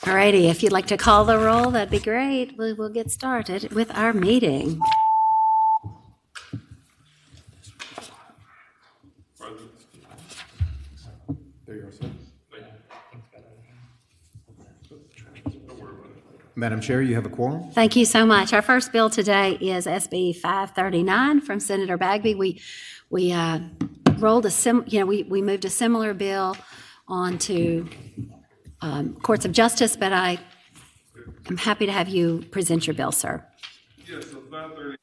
All righty, if you'd like to call the roll, that'd be great. We'll get started with our meeting. Madam Chair, you have a quorum. Thank you so much. Our first bill today is SB 539 from Senator Bagby. We moved a similar bill onto courts of justice, but I am happy to have you present your bill, sir. Yes, so 530.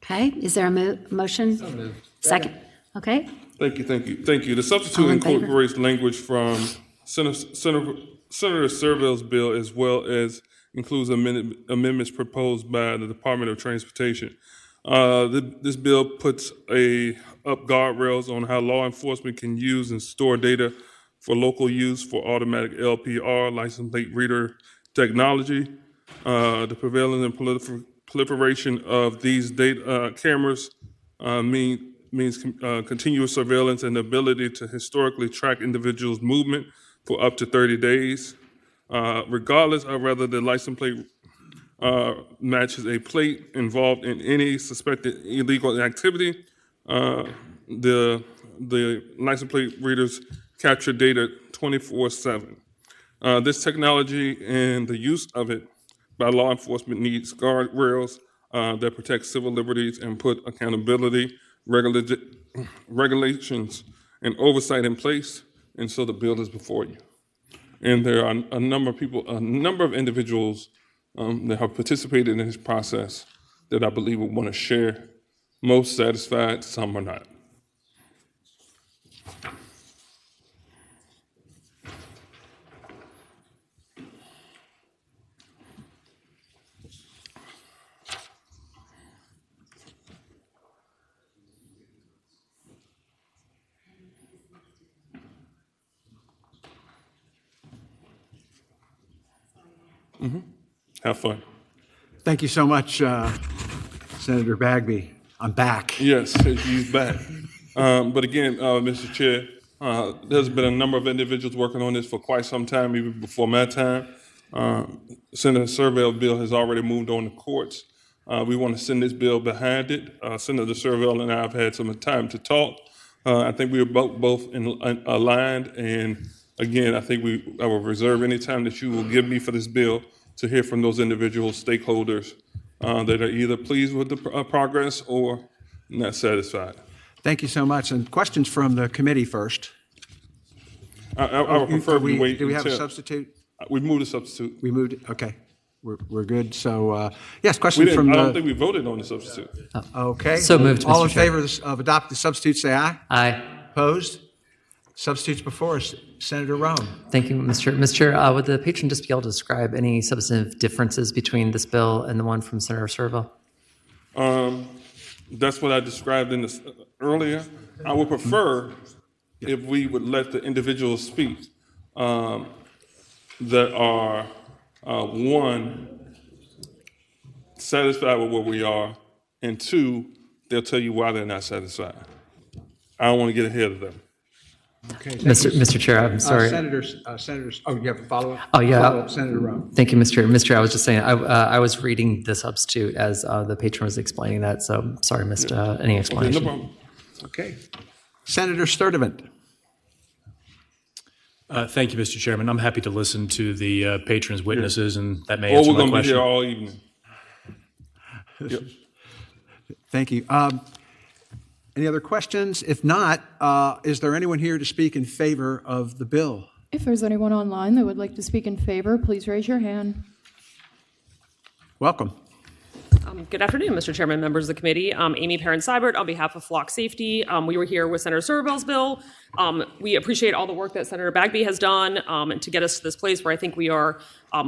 Okay, is there a motion? So moved. Second. Okay. Thank you. The substitute incorporates language from Senator Serville's bill, as well as includes amendments proposed by the Department of Transportation. This bill puts up guardrails on how law enforcement can use and store data for local use for automatic LPR, license plate reader technology. The prevailing and proliferation of these data cameras means continuous surveillance and the ability to historically track individuals' movement for up to 30 days, regardless of whether the license plate matches a plate involved in any suspected illegal activity. The license plate readers capture data 24/7. This technology and the use of it by law enforcement needs guardrails that protect civil liberties and put accountability, regulations, and oversight in place. And so the bill is before you. And there are a number of individuals that have participated in this process that I believe will want to share. Most satisfied, some are not. Have fun. Thank you so much, Senator Bagby. I'm back. Yes, he's back. But again, Mr. Chair, there's been a number of individuals working on this for quite some time, even before my time. Senator Serville's bill has already moved on to courts. We want to send this bill behind it. Senator Serville and I have had some time to talk. I think we were both aligned, and again, I think I will reserve any time that you will give me for this bill to hear from those individual stakeholders that are either pleased with the progress or not satisfied. Thank you so much. And questions from the committee first. I would prefer we wait. Do we have a substitute? We moved a substitute. We moved it? Okay. We're good. So, yes, questions from I don't think we voted on the substitute. Okay. So moved, All Mr. in Chair. favor of adopting the substitute, say aye. Aye. Opposed? Substitutes before us. Senator Roan. Thank you, Mr. Chair. Would the patron just be able to describe any substantive differences between this bill and the one from Senator Serville? That's what I described earlier. I would prefer if we would let the individuals speak that are, one, satisfied with where we are, and two, they'll tell you why they're not satisfied. I don't want to get ahead of them. Okay. Mr. Chair, I'm sorry. Senators, oh, you have a follow-up? Oh, yeah. Follow-up, Senator Roan. Thank you, Mr. Chair. I was just saying, I was reading the substitute as the patron was explaining that, so sorry, missed any explanation. Okay, no problem. Okay. Senator Sturdivant. Thank you, Mr. Chairman. I'm happy to listen to the patrons' witnesses, and that may Or answer we're my going to be question. here all evening. Yep. Thank you. Any other questions? If not, is there anyone here to speak in favor of the bill? If there's anyone online that would like to speak in favor, please raise your hand. Welcome. Good afternoon, Mr. Chairman, members of the committee. Amy Perrin-Seibert on behalf of Flock Safety. We were here with Senator Serville's bill. We appreciate all the work that Senator Bagby has done to get us to this place where I think we are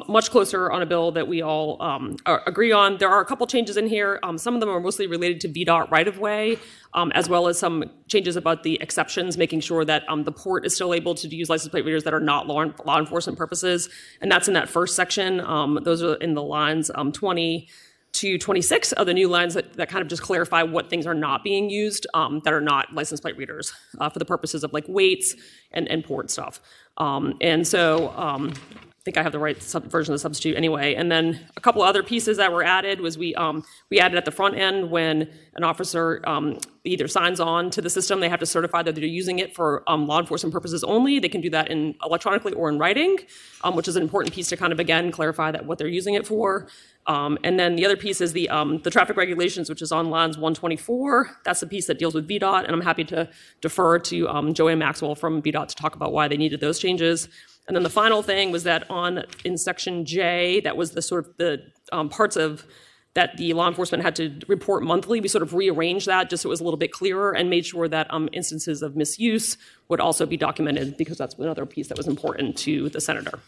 much closer on a bill that we all agree on. There are a couple changes in here. Some of them are mostly related to VDOT right-of-way, as well as some changes about the exceptions, making sure that the port is still able to use license plate readers that are not law enforcement purposes. And that's in that first section. Those are in the lines 20, to 26 are the new lines that kind of just clarify what things are not being used that are not license plate readers for the purposes of like weights and port stuff. I think I have the right version of the substitute anyway. And then a couple other pieces that were added was we added at the front end when an officer either signs on to the system, they have to certify that they're using it for law enforcement purposes only. They can do that electronically or in writing, which is an important piece to kind of, again, clarify that what they're using it for. And then the other piece is the traffic regulations, which is on lines 124. That's the piece that deals with VDOT, and I'm happy to defer to Joanne Maxwell from VDOT to talk about why they needed those changes. And then the final thing was that in section J, that was the sort of the parts of that the law enforcement had to report monthly. We sort of rearranged that just so it was a little bit clearer and made sure that instances of misuse would also be documented, because that's another piece that was important to the senator.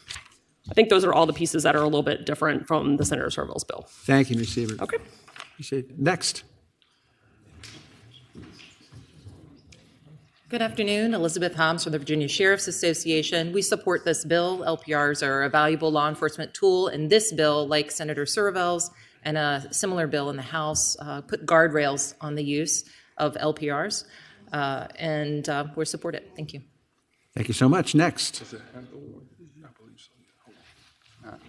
I think those are all the pieces that are a little bit different from the Senator Serville's bill. Thank you, Ms. Siebert. Okay. Appreciate it. Next. Good afternoon, Elizabeth Hobbs from the Virginia Sheriff's Association. We support this bill. LPRs are a valuable law enforcement tool, and this bill, like Senator Serville's and a similar bill in the House, put guardrails on the use of LPRs, and we support it. Thank you. Thank you so much. Next.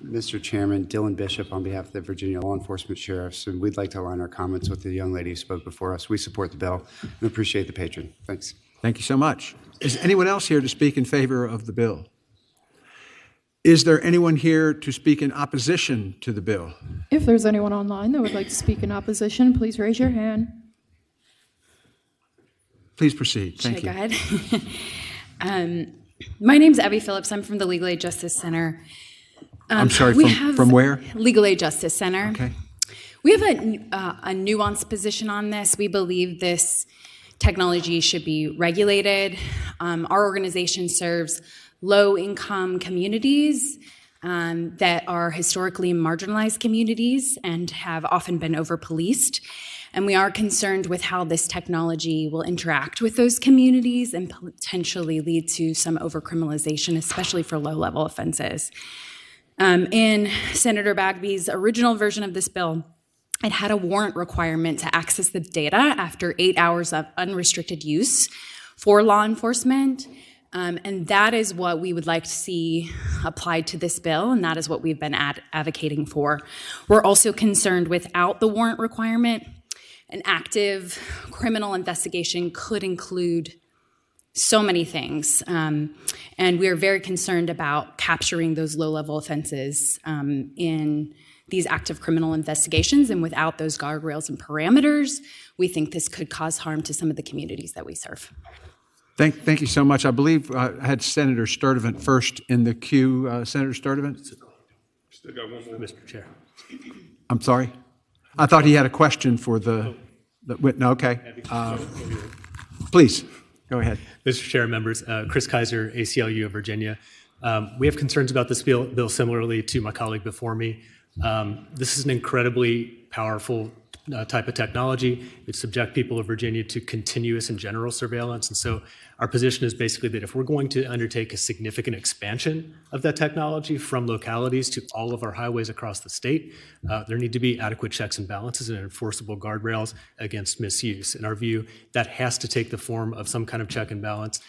Mr. Chairman, Dylan Bishop on behalf of the Virginia Law Enforcement Sheriffs, and we'd like to align our comments with the young lady who spoke before us. We support the bill and appreciate the patron. Thanks. Thank you so much. Is anyone else here to speak in favor of the bill? Is there anyone here to speak in opposition to the bill? If there's anyone online that would like to speak in opposition, please raise your hand. Please proceed. Thank you. Go ahead. My name's Abby Phillips. I'm from the Legal Aid Justice Center. I'm sorry, from where? Legal Aid Justice Center. Okay. We have a nuanced position on this. We believe this technology should be regulated. Our organization serves low-income communities that are historically marginalized communities and have often been over-policed. And we are concerned with how this technology will interact with those communities and potentially lead to some over-criminalization, especially for low-level offenses. In Senator Bagby's original version of this bill, it had a warrant requirement to access the data after 8 hours of unrestricted use for law enforcement. And that is what we would like to see applied to this bill, and that is what we've been advocating for. We're also concerned without the warrant requirement, an active criminal investigation could include so many things. And we are very concerned about capturing those low-level offenses in these active criminal investigations. And without those guardrails and parameters, we think this could cause harm to some of the communities that we serve. Thank you so much. I believe I had Senator Sturdivant first in the queue. Senator Sturdivant? Still got one more. Mr. Chair. I'm sorry? I thought he had a question for no, okay. Please, go ahead. Mr. Chair, members, Chris Kaiser, ACLU of Virginia. We have concerns about this bill similarly to my colleague before me. This is an incredibly powerful type of technology. It subjects people of Virginia to continuous and general surveillance. And so our position is basically that if we're going to undertake a significant expansion of that technology from localities to all of our highways across the state, there need to be adequate checks and balances and enforceable guardrails against misuse. In our view, that has to take the form of some kind of check and balance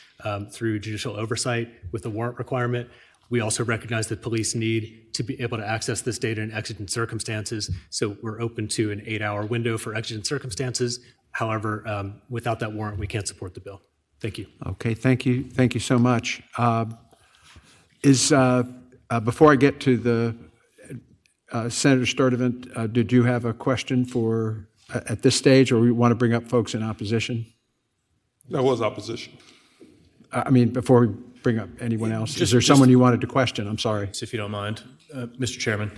through judicial oversight with a warrant requirement. We also recognize that police need to be able to access this data in exigent circumstances, so we're open to an 8-hour window for exigent circumstances. However, without that warrant, we can't support the bill. Thank you. Okay, thank you. Thank you so much. Before I get to the Senator Sturdivant, did you have a question for at this stage, or we want to bring up folks in opposition? That was opposition. I mean, before we bring up anyone else, is there someone you wanted to question? I'm sorry. If you don't mind, Mr. Chairman.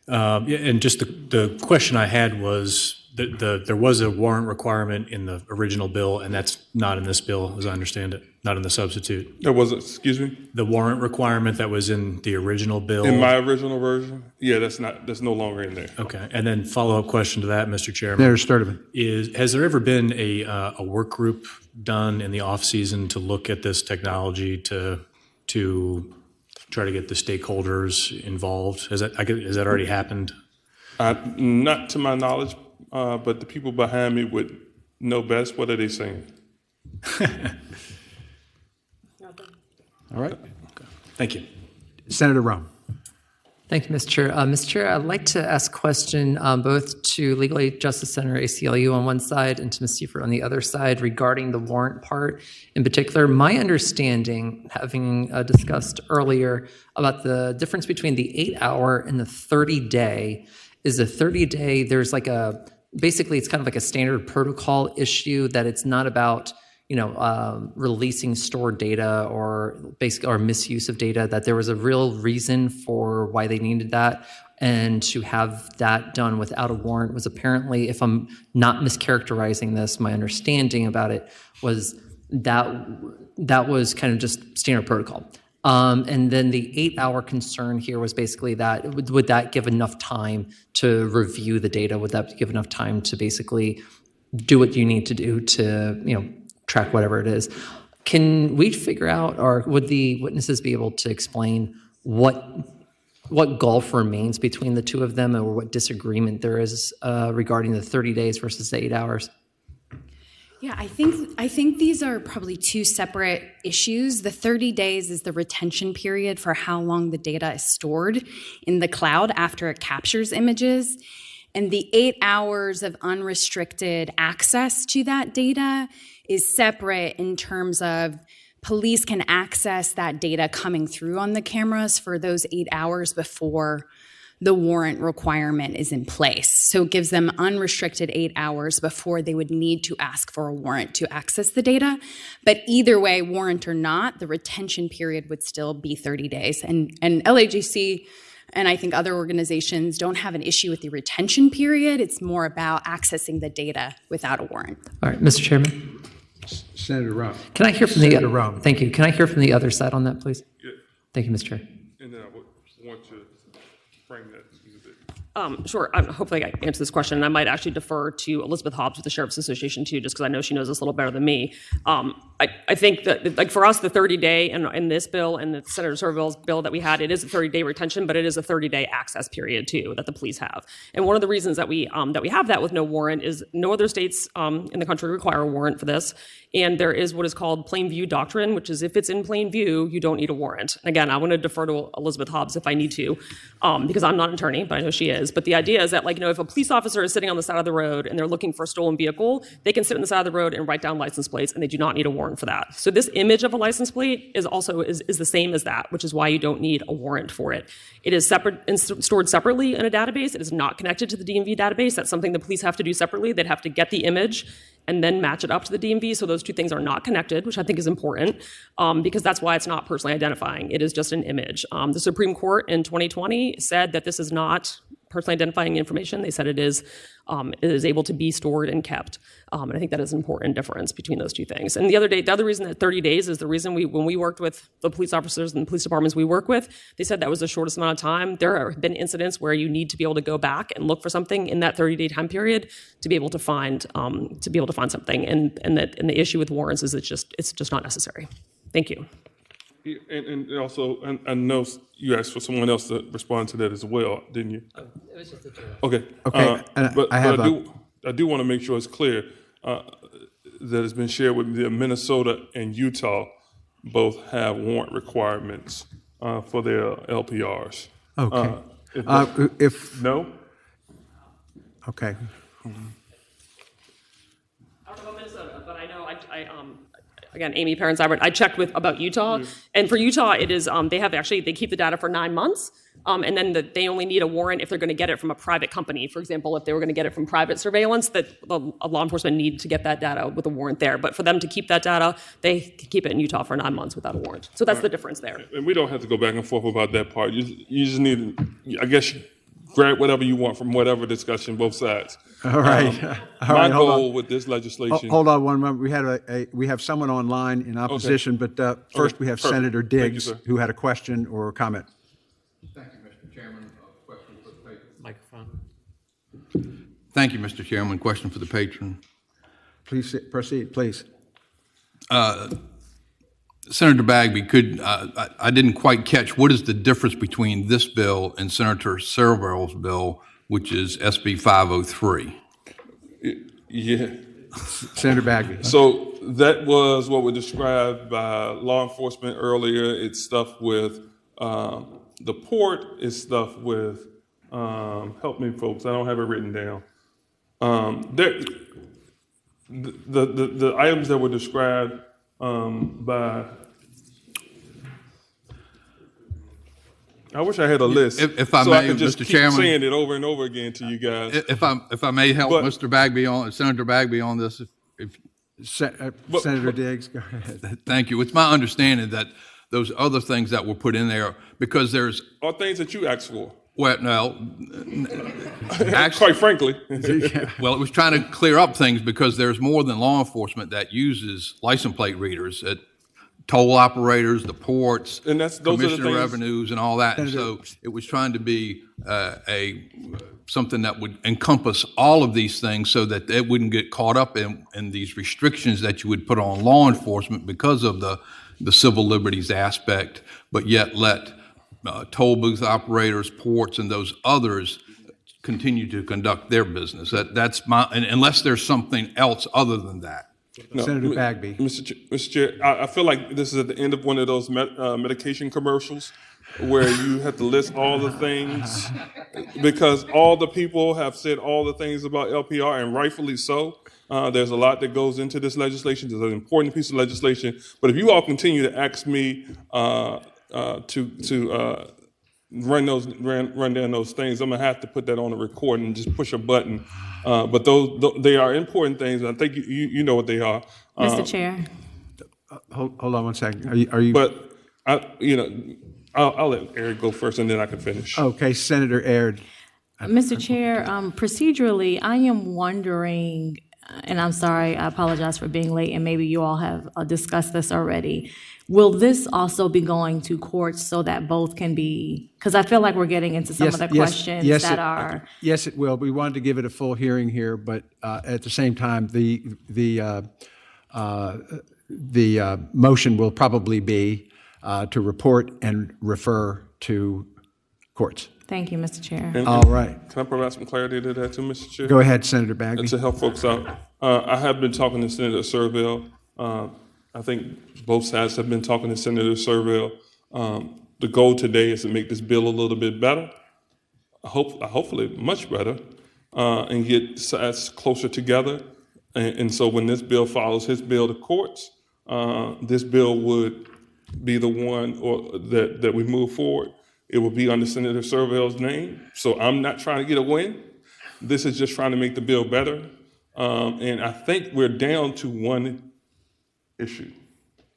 And just the question I had was that there was a warrant requirement in the original bill, and that's not in this bill, as I understand it, not in the substitute. There was, excuse me? The warrant requirement that was in the original bill. In my original version? Yeah, that's no longer in there. Okay, and then follow-up question to that, Mr. Chairman. Senator Sturdivant. Has there ever been a work group done in the off-season to look at this technology to try to get the stakeholders involved? Has that already happened? Not to my knowledge, but the people behind me would know best. What are they saying? All right. Thank you. Senator Rome. Thank you, Mr. Chair. Mr. Chair, I'd like to ask a question both to Legal Aid Justice Center, ACLU on one side, and to Ms. Seifert on the other side regarding the warrant part. In particular, my understanding, having discussed earlier about the difference between the 8-hour and the 30-day, is a 30-day, there's like a, basically it's kind of like a standard protocol issue that it's not about releasing stored data or misuse of data, that there was a real reason for why they needed that. And to have that done without a warrant was apparently, if I'm not mischaracterizing this, my understanding about it was that was kind of just standard protocol. And then the 8-hour concern here was basically that, would that give enough time to review the data? Would that give enough time to basically do what you need to do to, track whatever it is? Can we figure out, or would the witnesses be able to explain what gulf remains between the two of them, or what disagreement there is regarding the 30 days versus the 8 hours? Yeah, I think these are probably two separate issues. The 30 days is the retention period for how long the data is stored in the cloud after it captures images. And the 8 hours of unrestricted access to that data is separate in terms of police can access that data coming through on the cameras for those 8 hours before the warrant requirement is in place. So it gives them unrestricted 8 hours before they would need to ask for a warrant to access the data. But either way, warrant or not, the retention period would still be 30 days. And LAGC and I think other organizations don't have an issue with the retention period. It's more about accessing the data without a warrant. All right, Mr. Chairman. Senator Rome. Can I hear from Senator Rome. Thank you. Can I hear from the other side on that, please? Yeah. Thank you, Mr. Chair. And then I would want to frame that a bit. Sure. Hopefully I answer this question, and I might actually defer to Elizabeth Hobbs with the Sheriff's Association too, just because I know she knows this a little better than me. I think that, like, for us, the 30-day in this bill and the Senator Serville's bill that we had, it is a 30-day retention, but it is a 30-day access period too that the police have. And one of the reasons that we have that with no warrant is no other states in the country require a warrant for this. And there is what is called plain view doctrine, which is if it's in plain view, you don't need a warrant. Again, I want to defer to Elizabeth Hobbs if I need to, because I'm not an attorney, but I know she is. But the idea is that, if a police officer is sitting on the side of the road and they're looking for a stolen vehicle, they can sit on the side of the road and write down license plates, and they do not need a warrant for that. So this image of a license plate is also the same as that, which is why you don't need a warrant for it. It is separate and stored separately in a database. It is not connected to the DMV database. That's something the police have to do separately. They'd have to get the image and then match it up to the DMV. So those two things are not connected, which I think is important, because that's why it's not personally identifying. It is just an image. The Supreme Court in 2020 said that this is not personally identifying information. They said it is able to be stored and kept. And I think that is an important difference between those two things. And the other reason that 30 days is the reason when we worked with the police officers and the police departments we work with, they said that was the shortest amount of time. There have been incidents where you need to be able to go back and look for something in that 30-day time period to be able to find something. And the issue with warrants is it's just not necessary. Thank you. And also, I know you asked for someone else to respond to that as well, didn't you? It was just a joke. Okay. Okay. But I do want to make sure it's clear that it's been shared with me that Minnesota and Utah both have warrant requirements for their LPRs. Okay. No? Okay. I don't know about Minnesota, but I know again, Amy Perrin-Seibert, I checked about Utah, and for Utah, it is they keep the data for 9 months, and then they only need a warrant if they're going to get it from a private company. For example, if they were going to get it from private surveillance, that law enforcement need to get that data with a warrant there. But for them to keep that data, they keep it in Utah for 9 months without a warrant. So that's the difference there. And we don't have to go back and forth about that part. You just need, I guess, grab whatever you want from whatever discussion, both sides. All right. My goal with this legislation. Hold on one moment. We have someone online in opposition, but first we have Senator Diggs, who had a question or a comment. Thank you, Mr. Chairman. Question for the patron. Microphone. Thank you, Mr. Chairman. Question for the patron. Please proceed, please. Senator Bagby, I didn't quite catch, what is the difference between this bill and Senator Serville's bill which is SB 503. Yeah. Senator Bagby. So that was what was described by law enforcement earlier. It's stuff with the port. It's stuff with, help me folks, I don't have it written down. The items that were described by, I wish I had a list. If I so may, I could just Mr. keep Chairman, saying it over and over again to you guys. If I may help But- Mr. Bagby Senator Bagby on this, if Senator Diggs, go ahead. thank you. It's my understanding that those other things that were put in there, because there's, All things that you asked for. well, no, Quite frankly. well, it was trying to clear up things because there's more than law enforcement that uses license plate readers at toll operators, the ports, And those are the commissioner things- revenues and all that. And so it was trying to be something that would encompass all of these things so that they wouldn't get caught up in these restrictions that you would put on law enforcement because of the civil liberties aspect, but yet let toll booth operators, ports, and those others continue to conduct their business. That's my, unless there's something else other than that. No, Senator Bagby. Mr. Chair, I feel like this is at the end of one of those medication commercials where you have to list all the things because all the people have said all the things about LPR, and rightfully so. There's a lot that goes into this legislation. There's an important piece of legislation. But if you all continue to ask me to run down those things, I'm gonna have to put that on a record and just push a button. But they are important things. I think you know what they are. Mr. Chair. Hold on one second. Are you? But I'll let Eric go first, and then I can finish. Okay, Senator Aird. Mr. Chair, procedurally, I am wondering, and I'm sorry, I apologize for being late, and maybe you all have discussed this already. Will this also be going to courts so that both can be, because I feel like we're getting into some of the questions that are. Yes, it will. We wanted to give it a full hearing here, but at the same time, the motion will probably be to report and refer to courts. Thank you, Mr. Chair. All right. Can I provide some clarity to that too, Mr. Chair? Go ahead, Senator Bagby. And to help folks out, I have been talking to Senator Serville. I think both sides have been talking to Senator Serville. The goal today is to make this bill a little bit better, hopefully much better, and get sides closer together. And so when this bill follows his bill to courts, this bill would be the one that we move forward. It will be under Senator Serville's name. So I'm not trying to get a win. This is just trying to make the bill better. And I think we're down to one issue.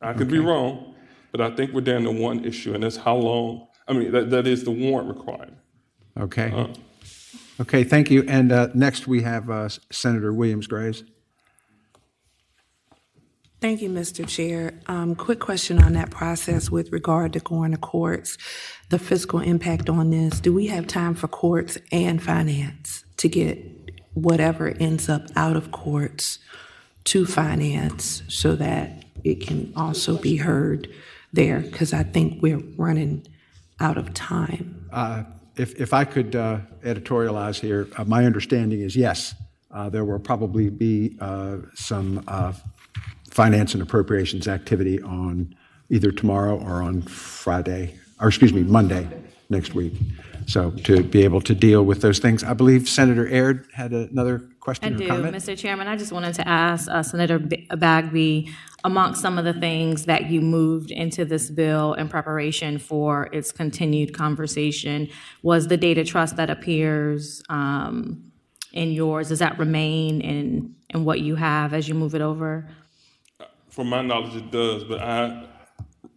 I could be wrong, but I think we're down to one issue, and that's how long, that is the warrant requirement. Okay. Okay, thank you. And next we have Senator Williams-Graves. Thank you, Mr. Chair. Quick question on that process with regard to going to courts, the fiscal impact on this. Do we have time for courts and finance to get whatever ends up out of courts to finance so that it can also be heard there? Because I think we're running out of time. If I could editorialize here, my understanding is yes, there will probably be some finance and appropriations activity on either tomorrow or on Monday next week. So to be able to deal with those things. I believe Senator Aird had another question or comment. Mr. Chairman. I just wanted to ask Senator Bagby, amongst some of the things that you moved into this bill in preparation for its continued conversation, was the data trust that appears in yours. Does that remain in what you have as you move it over? From my knowledge, it does, but I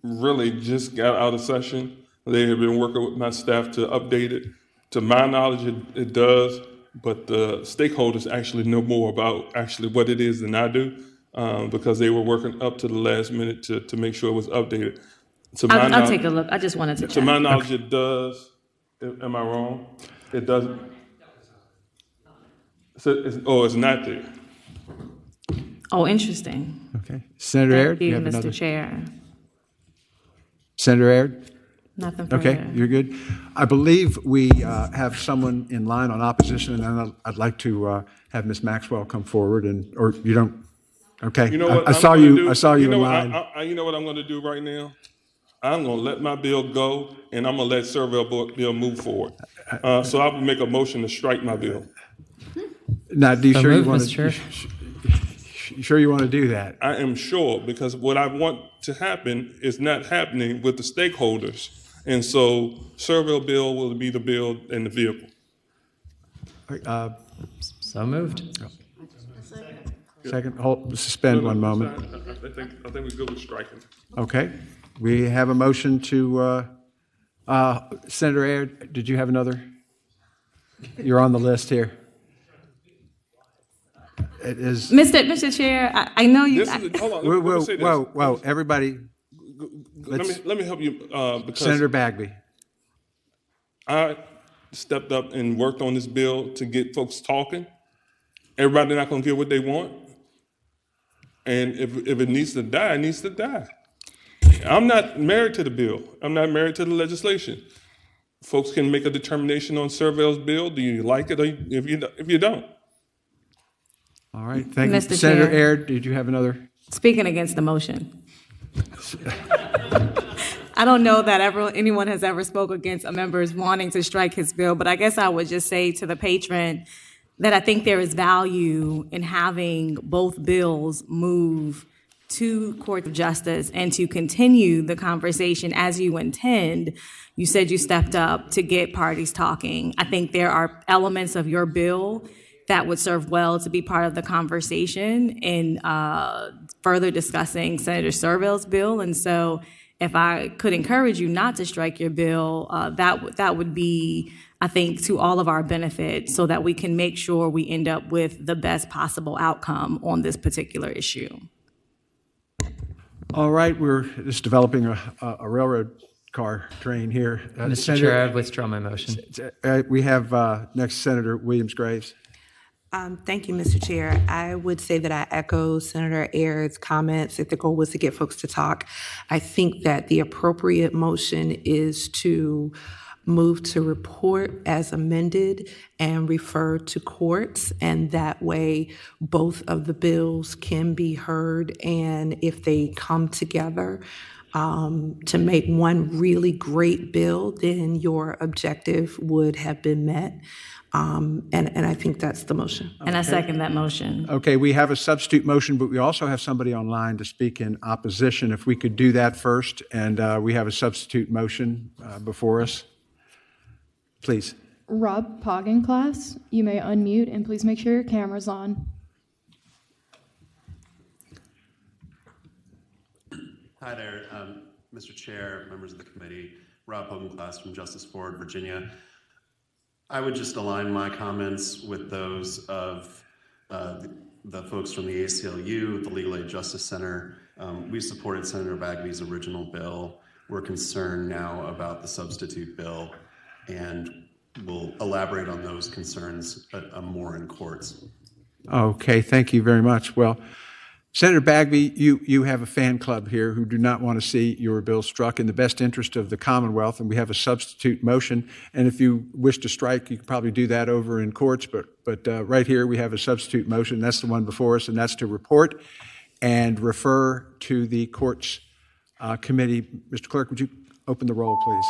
really just got out of session. They have been working with my staff to update it. To my knowledge, it does, but the stakeholders actually know more about actually what it is than I do, because they were working up to the last minute to make sure it was updated. I'll take a look. I just wanted to check. To my knowledge, it does. Am I wrong? It doesn't. It's not there. Oh, interesting. Okay. Senator Aird, Thank you, have Mr. another? Chair. Senator Aird? Nothing further. Okay, you're good. I believe we have someone in line on opposition, and then I'd like to have Ms. Maxwell come forward, or you don't? Okay. You know what I saw I'm gonna you. do? I saw you know in what, line. you know what I'm going to do right now? I'm going to let my bill go, and I'm going to let Servell bill move forward. So I will make a motion to strike my bill. Now, do you So sure you moved, want Mr. Chair. You sure you want to do that? I am sure, because what I want to happen is not happening with the stakeholders. And so Servell bill will be the bill and the vehicle. So moved. Second, suspend one moment. I think we're good with striking. Okay. We have a motion to, Senator Aird, did you have another? You're on the list here. It is. Mr. Chair, I know you. Hold on, let me say this. Whoa, everybody. Let me help you, because Senator Bagby. I stepped up and worked on this bill to get folks talking. Everybody's not going to get what they want. And if it needs to die, it needs to die. I'm not married to the bill. I'm not married to the legislation. Folks can make a determination on Servell's bill. Do you like it, or if you don't? All right, thank you. Mr. Senator Chair. Aird, did you have another? Speaking against the motion. I don't know that anyone has ever spoke against a member's wanting to strike his bill, but I guess I would just say to the patron that I think there is value in having both bills move to Court of Justice and to continue the conversation as you intend. You said you stepped up to get parties talking. I think there are elements of your bill that would serve well to be part of the conversation in further discussing Senator Servell's bill. And so if I could encourage you not to strike your bill, that would be, I think, to all of our benefit, so that we can make sure we end up with the best possible outcome on this particular issue. All right, we're just developing a railroad car train here. Mr. Chair, I withdraw my motion. We have next Senator Williams-Graves. Thank you, Mr. Chair. I would say that I echo Senator Aird's comments that the goal was to get folks to talk. I think that the appropriate motion is to move to report as amended and refer to courts, and that way both of the bills can be heard, and if they come together to make one really great bill, then your objective would have been met. And I think that's the motion. And I second that motion. Okay, we have a substitute motion, but we also have somebody online to speak in opposition. If we could do that first, and we have a substitute motion before us. Please. Rob Poggenclass, you may unmute and please make sure your camera's on. Hi there, Mr. Chair, members of the committee. Rob Poggenclass from Justice Forward, Virginia. I would just align my comments with those of the folks from the ACLU, the Legal Aid Justice Center. We supported Senator Bagby's original bill. We're concerned now about the substitute bill, and we'll elaborate on those concerns more in courts. Okay, thank you very much. Well, Senator Bagby, you have a fan club here who do not want to see your bill struck in the best interest of the Commonwealth, and we have a substitute motion. And if you wish to strike, you can probably do that over in courts, but right here we have a substitute motion. That's the one before us, and that's to report and refer to the courts committee. Mr. Clerk, would you open the roll, please?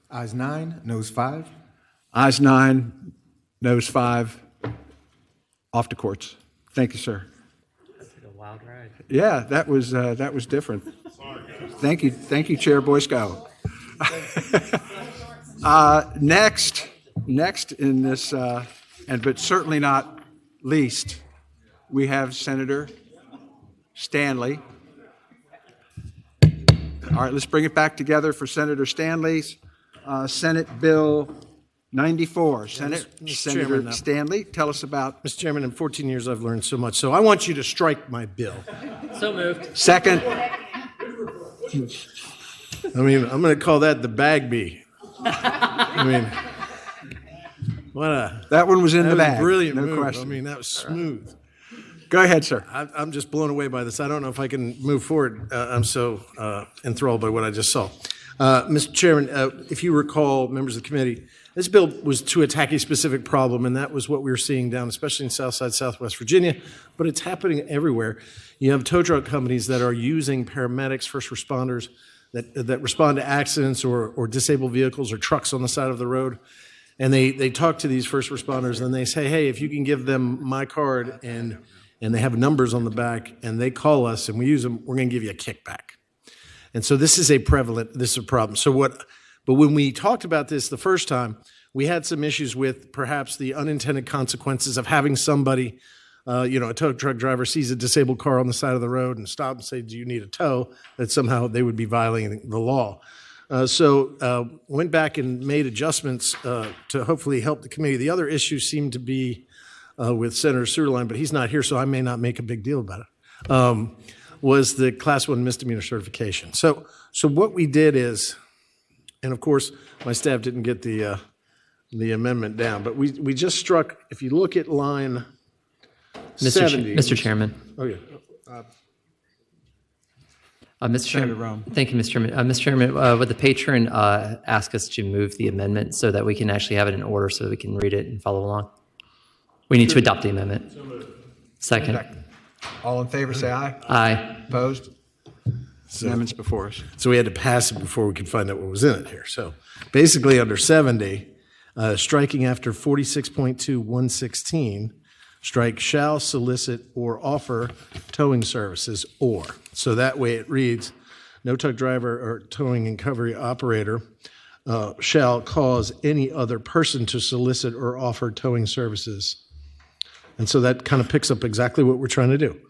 Ayes 9, noes 5. Ayes 9, noes 5. Off to courts. Thank you, sir. That's like a wild ride. Yeah, that was different. Thank you, Chair Boy Scout. Next in this, but certainly not least, we have Senator Stanley. All right, let's bring it back together for Senator Stanley's Senate Bill 94. Senator Chairman, Stanley, tell us about. Mr. Chairman, in 14 years I've learned so much, so I want you to strike my bill. So moved. Second. I mean, I'm going to call that the Bagby. I mean, that one was in the bag. Brilliant no move. question. I mean, that was smooth. Go ahead, sir. I'm just blown away by this. I don't know if I can move forward. I'm so enthralled by what I just saw. Mr. Chairman, if you recall, members of the committee, this bill was to attack a specific problem, and that was what we were seeing down, especially in Southside, Southwest Virginia, but it's happening everywhere. You have tow truck companies that are using paramedics, first responders, that respond to accidents or disabled vehicles or trucks on the side of the road. And they talk to these first responders and they say, hey, if you can give them my card and they have numbers on the back and they call us and we use them, we're going to give you a kickback. And so this is a problem. But when we talked about this the first time, we had some issues with perhaps the unintended consequences of having somebody, a tow truck driver sees a disabled car on the side of the road and stop and say, do you need a tow? That somehow they would be violating the law. So went back and made adjustments to hopefully help the committee. The other issue seemed to be with Senator Suderline, but he's not here, so I may not make a big deal about it, was the Class 1 misdemeanor certification. So what we did is, and of course, my staff didn't get the amendment down, but we just struck, if you look at line 70. Mr. Chairman. Oh, yeah. Mr. Chairman, thank you, Mr. Chairman. Mr. Chairman, would the patron ask us to move the amendment so that we can actually have it in order so that we can read it and follow along? We need to adopt the amendment. Second. All in favor, say aye. Aye. Opposed? Amendment's before us. So we had to pass it before we could find out what was in it here. So basically under 70, striking after 46.2.116, strike shall solicit or offer towing services or. So that way it reads, no truck driver or towing and recovery operator shall cause any other person to solicit or offer towing services. And so that kind of picks up exactly what we're trying to do.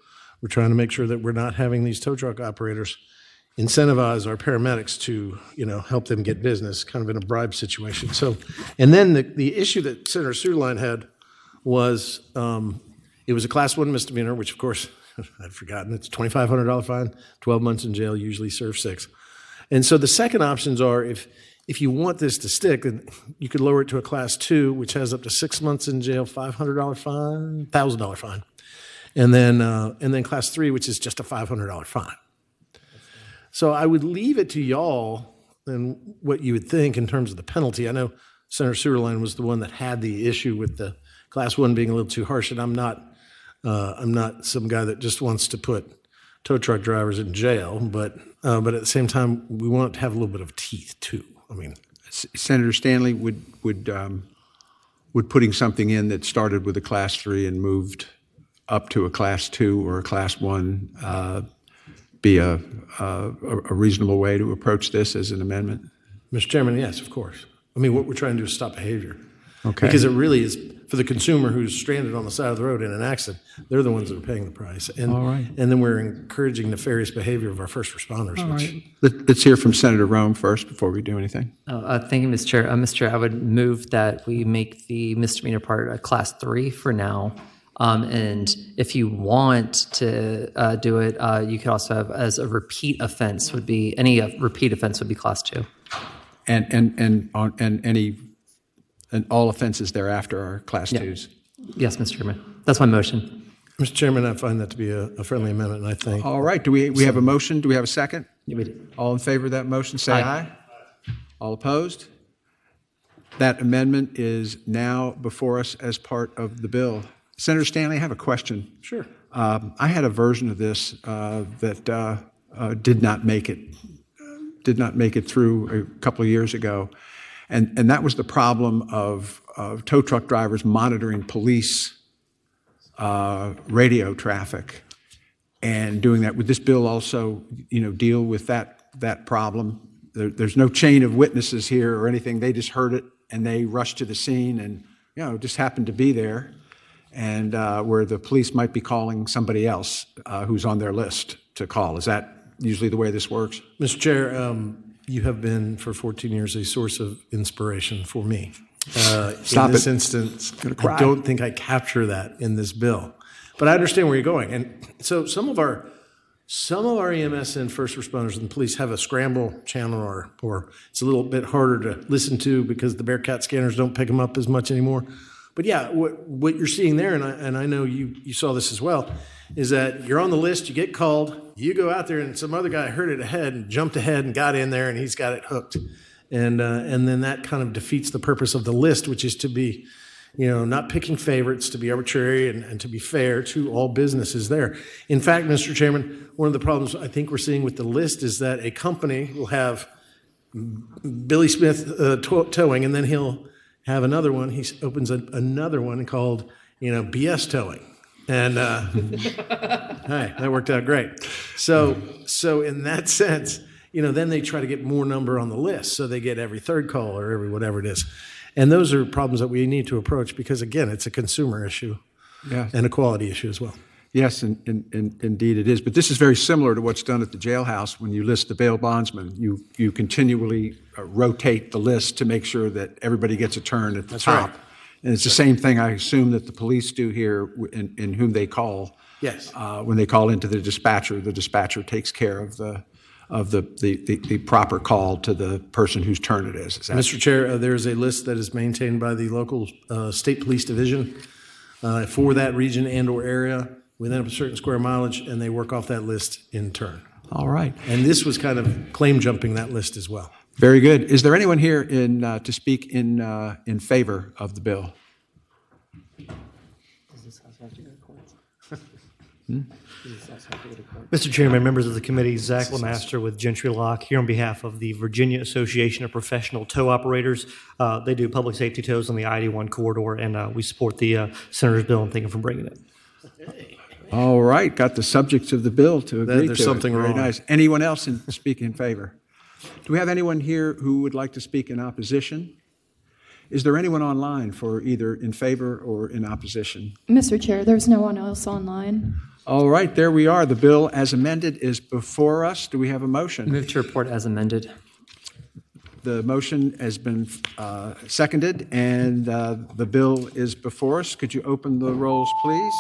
We're trying to make sure that we're not having these tow truck operators incentivize our paramedics to, help them get business, kind of in a bribe situation. So, and then the issue that Senator Suderline had was it was a Class 1 misdemeanor, which of course I'd forgotten. It's a $2,500 fine, 12 months in jail, usually serve 6. And so the second options are if you want this to stick, then you could lower it to a Class 2, which has up to 6 months in jail, $500 fine, $1,000 fine, and then Class 3, which is just a $500 fine. So I would leave it to y'all and what you would think in terms of the penalty. I know Senator Suderline was the one that had the issue with the Class 1 being a little too harsh, and I'm not some guy that just wants to put tow truck drivers in jail, but at the same time, we want it to have a little bit of teeth too. I mean, Senator Stanley, would putting something in that started with a Class 3 and moved up to a Class 2 or a Class 1 be a reasonable way to approach this as an amendment? Mr. Chairman, yes, of course. I mean, what we're trying to do is stop behavior. Okay. Because it really is, for the consumer who's stranded on the side of the road in an accident, they're the ones that are paying the price. And, all right. And then we're encouraging nefarious behavior of our first responders. All right. Let's hear from Senator Rome first before we do anything. Thank you, Mr. Chair. Mr. Chair, I would move that we make the misdemeanor part a Class 3 for now. And if you want to do it, you could also have as a repeat offense would be, any repeat offense would be Class 2. And all offenses thereafter are Class 2s? Yes, Mr. Chairman. That's my motion. Mr. Chairman, I find that to be a friendly amendment, and I think. All right. Do we have a motion? Do we have a second? Yeah, we do. All in favor of that motion, say aye. All opposed? That amendment is now before us as part of the bill. Senator Stanley, I have a question. Sure. I had a version of this that did not make it through a couple of years ago. And that was the problem of tow truck drivers monitoring police radio traffic and doing that. Would this bill also, deal with that problem? There's no chain of witnesses here or anything. They just heard it and they rushed to the scene and, just happened to be there. And where the police might be calling somebody else who's on their list to call. Is that usually the way this works? Mr. Chair, you have been for 14 years a source of inspiration for me. Stop in this it. instance, I don't think I capture that in this bill. But I understand where you're going. And so some of our EMS and first responders and police have a scramble channel or it's a little bit harder to listen to because the Bearcat scanners don't pick them up as much anymore. But yeah, what you're seeing there, and I know you saw this as well, is that you're on the list, you get called, you go out there, and some other guy heard it ahead and jumped ahead and got in there, and he's got it hooked. And then that kind of defeats the purpose of the list, which is to be, not picking favorites, to be arbitrary and to be fair to all businesses there. In fact, Mr. Chairman, one of the problems I think we're seeing with the list is that a company will have Billy Smith towing, and then he'll have another one. He opens another one called, BS towing. And hey, that worked out great. So in that sense, then they try to get more number on the list. So they get every third call or every whatever it is. And those are problems that we need to approach because, again, it's a consumer issue and a quality issue as well. Yes, indeed it is. But this is very similar to what's done at the jailhouse. When you list the bail bondsman, you continually rotate the list to make sure that everybody gets a turn at the top. Right. And it's the same thing, I assume, that the police do here in whom they call. Yes. When they call into the dispatcher takes care of the proper call to the person whose turn it is. Mr. Chair, there is a list that is maintained by the local state police division for that region and or area within a certain square mileage, and they work off that list in turn. All right. And this was kind of claim jumping that list as well. Very good. Is there anyone here to speak in favor of the bill? Mr. Chairman, members of the committee, Zach Lemaster with Gentry Lock here on behalf of the Virginia Association of Professional Tow Operators. They do public safety tows on the ID1 corridor, and we support the senator's bill and thank him for bringing it. All right, got the subjects of the bill to agree to. There's something Very wrong. nice. Anyone else speak in favor? Do we have anyone here who would like to speak in opposition? Is there anyone online for either in favor or in opposition? Mr. Chair, there's no one else online. All right, there we are. The bill as amended is before us. Do we have a motion? Move to report as amended. The motion has been seconded, and the bill is before us. Could you open the rolls, please?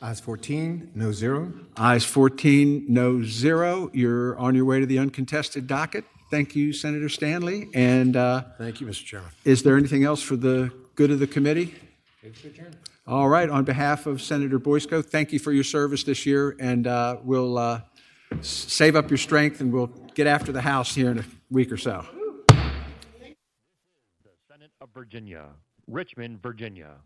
Ayes 14, no 0. Ayes 14, no 0. You're on your way to the uncontested docket. Thank you, Senator Stanley. And thank you, Mr. Chairman. Is there anything else for the good of the committee? All right. On behalf of Senator Boysko, thank you for your service this year, and we'll save up your strength, and we'll get after the House here in a week or so. The Senate of Virginia, Richmond, Virginia.